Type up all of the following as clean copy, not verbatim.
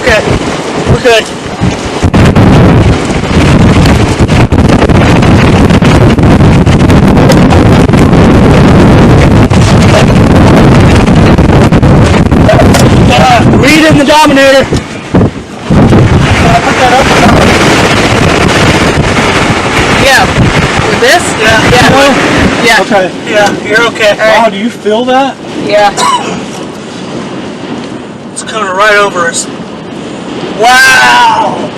Okay. We're good. Reed and the Dominator. Put that up. Yeah. With this? Yeah. Yeah. No? Yeah. Okay. Yeah, you're okay. Wow, do you feel that? Yeah. It's coming right over us. Wow!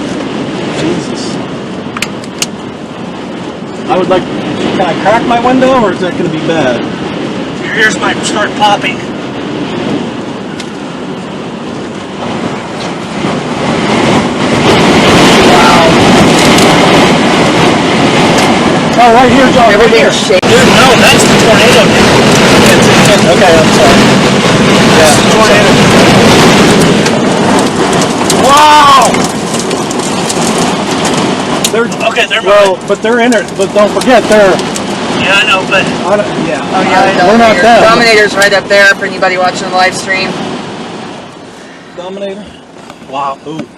Jesus. I would like, can I crack my window or is that going to be bad? Your ears might start popping. Oh, right here, John. Everything's shaking. No, that's the tornado. Okay, I'm sorry. That's the tornado. Wow! They're well, but they're in it. But don't forget, they're. Yeah, I know, but yeah. Oh yeah, we're not them. Dominator's right up there for anybody watching the live stream. Dominator. Wow. Ooh.